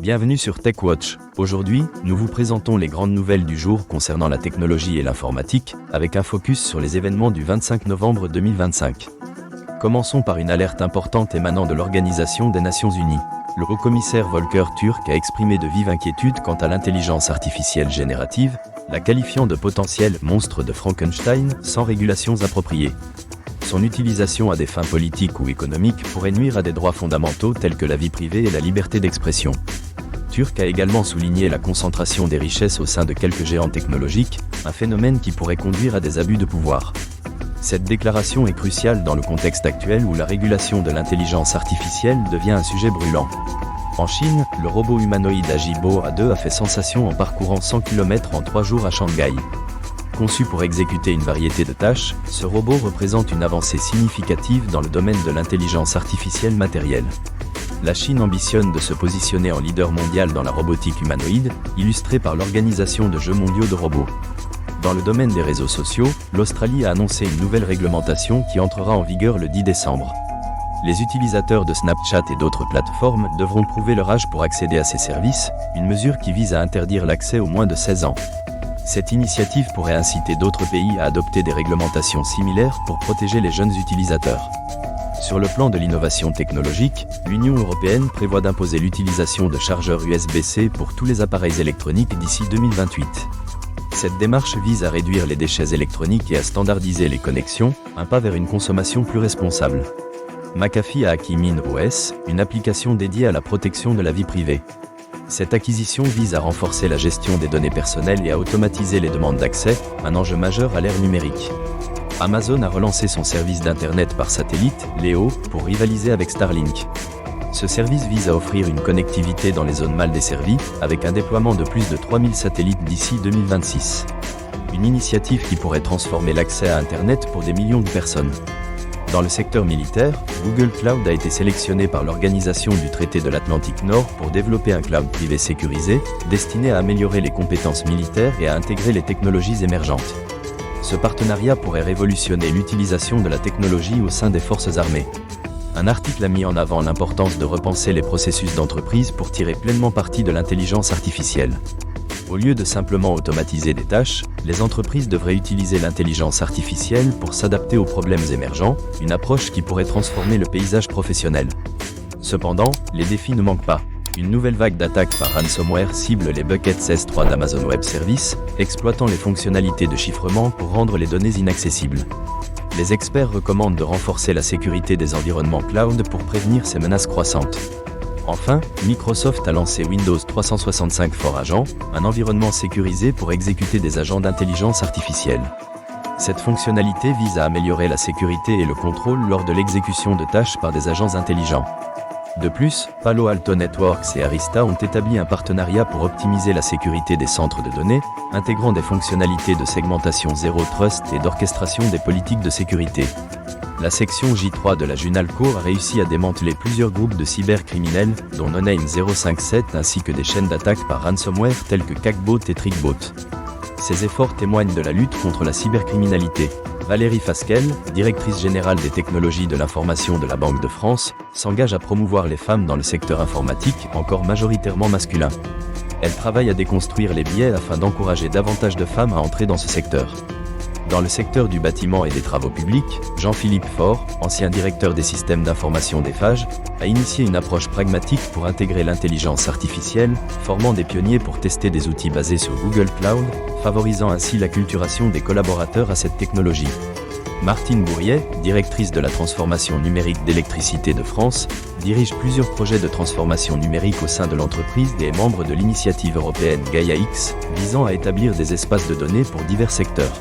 Bienvenue sur TechWatch. Aujourd'hui, nous vous présentons les grandes nouvelles du jour concernant la technologie et l'informatique, avec un focus sur les événements du 25 novembre 2025. Commençons par une alerte importante émanant de l'Organisation des Nations Unies. Le haut-commissaire Volker Türk a exprimé de vives inquiétudes quant à l'intelligence artificielle générative, la qualifiant de potentiel monstre de Frankenstein sans régulations appropriées. Son utilisation à des fins politiques ou économiques pourrait nuire à des droits fondamentaux tels que la vie privée et la liberté d'expression. Türk a également souligné la concentration des richesses au sein de quelques géants technologiques, un phénomène qui pourrait conduire à des abus de pouvoir. Cette déclaration est cruciale dans le contexte actuel où la régulation de l'intelligence artificielle devient un sujet brûlant. En Chine, le robot humanoïde Agibo A2 a fait sensation en parcourant 100 km en 3 jours à Shanghai. Conçu pour exécuter une variété de tâches, ce robot représente une avancée significative dans le domaine de l'intelligence artificielle matérielle. La Chine ambitionne de se positionner en leader mondial dans la robotique humanoïde, illustrée par l'Organisation de Jeux mondiaux de robots. Dans le domaine des réseaux sociaux, l'Australie a annoncé une nouvelle réglementation qui entrera en vigueur le 10 décembre. Les utilisateurs de Snapchat et d'autres plateformes devront prouver leur âge pour accéder à ces services, une mesure qui vise à interdire l'accès aux moins de 16 ans. Cette initiative pourrait inciter d'autres pays à adopter des réglementations similaires pour protéger les jeunes utilisateurs. Sur le plan de l'innovation technologique, l'Union européenne prévoit d'imposer l'utilisation de chargeurs USB-C pour tous les appareils électroniques d'ici 2028. Cette démarche vise à réduire les déchets électroniques et à standardiser les connexions, un pas vers une consommation plus responsable. McAfee a acquis MinOS, une application dédiée à la protection de la vie privée. Cette acquisition vise à renforcer la gestion des données personnelles et à automatiser les demandes d'accès, un enjeu majeur à l'ère numérique. Amazon a relancé son service d'Internet par satellite, Leo, pour rivaliser avec Starlink. Ce service vise à offrir une connectivité dans les zones mal desservies, avec un déploiement de plus de 3000 satellites d'ici 2026. Une initiative qui pourrait transformer l'accès à Internet pour des millions de personnes. Dans le secteur militaire, Google Cloud a été sélectionné par l'Organisation du Traité de l'Atlantique Nord pour développer un cloud privé sécurisé, destiné à améliorer les compétences militaires et à intégrer les technologies émergentes. Ce partenariat pourrait révolutionner l'utilisation de la technologie au sein des forces armées. Un article a mis en avant l'importance de repenser les processus d'entreprise pour tirer pleinement parti de l'intelligence artificielle. Au lieu de simplement automatiser des tâches, les entreprises devraient utiliser l'intelligence artificielle pour s'adapter aux problèmes émergents, une approche qui pourrait transformer le paysage professionnel. Cependant, les défis ne manquent pas. Une nouvelle vague d'attaques par ransomware cible les buckets S3 d'Amazon Web Services, exploitant les fonctionnalités de chiffrement pour rendre les données inaccessibles. Les experts recommandent de renforcer la sécurité des environnements cloud pour prévenir ces menaces croissantes. Enfin, Microsoft a lancé Windows 365 for Agents, un environnement sécurisé pour exécuter des agents d'intelligence artificielle. Cette fonctionnalité vise à améliorer la sécurité et le contrôle lors de l'exécution de tâches par des agents intelligents. De plus, Palo Alto Networks et Arista ont établi un partenariat pour optimiser la sécurité des centres de données, intégrant des fonctionnalités de segmentation Zero Trust et d'orchestration des politiques de sécurité. La section J3 de la Junalco a réussi à démanteler plusieurs groupes de cybercriminels, dont NoName 057 ainsi que des chaînes d'attaques par ransomware telles que Cackbot et Trickbot. Ces efforts témoignent de la lutte contre la cybercriminalité. Valérie Fasquelle, directrice générale des technologies de l'information de la Banque de France, s'engage à promouvoir les femmes dans le secteur informatique, encore majoritairement masculin. Elle travaille à déconstruire les biais afin d'encourager davantage de femmes à entrer dans ce secteur. Dans le secteur du bâtiment et des travaux publics, Jean-Philippe Faure, ancien directeur des systèmes d'information d'Eiffage, a initié une approche pragmatique pour intégrer l'intelligence artificielle, formant des pionniers pour tester des outils basés sur Google Cloud, favorisant ainsi l'acculturation des collaborateurs à cette technologie. Martine Bourriet, directrice de la transformation numérique d'Électricité de France, dirige plusieurs projets de transformation numérique au sein de l'entreprise et est membre de l'initiative européenne Gaia-X, visant à établir des espaces de données pour divers secteurs.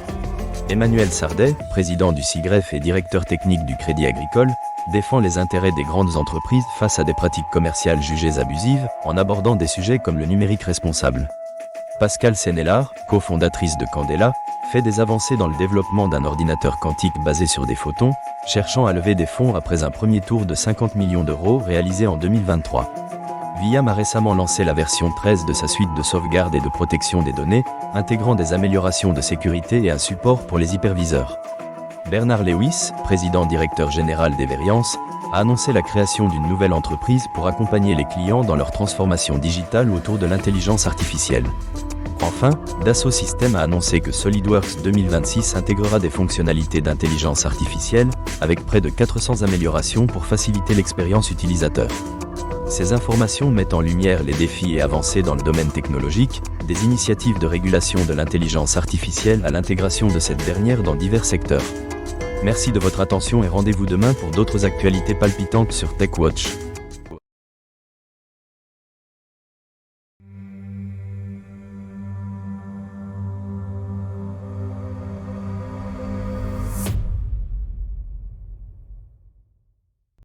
Emmanuel Sardet, président du SIGREF et directeur technique du Crédit Agricole, défend les intérêts des grandes entreprises face à des pratiques commerciales jugées abusives, en abordant des sujets comme le numérique responsable. Pascale Sénélard, cofondatrice de Candela, fait des avancées dans le développement d'un ordinateur quantique basé sur des photons, cherchant à lever des fonds après un premier tour de 50 millions d'euros réalisé en 2023. Viam a récemment lancé la version 13 de sa suite de sauvegarde et de protection des données, intégrant des améliorations de sécurité et un support pour les hyperviseurs. Bernard Lewis, président directeur général d'Everience, a annoncé la création d'une nouvelle entreprise pour accompagner les clients dans leur transformation digitale autour de l'intelligence artificielle. Enfin, Dassault Systèmes a annoncé que SolidWorks 2026 intégrera des fonctionnalités d'intelligence artificielle, avec près de 400 améliorations pour faciliter l'expérience utilisateur. Ces informations mettent en lumière les défis et avancées dans le domaine technologique, des initiatives de régulation de l'intelligence artificielle à l'intégration de cette dernière dans divers secteurs. Merci de votre attention et rendez-vous demain pour d'autres actualités palpitantes sur TechWatch.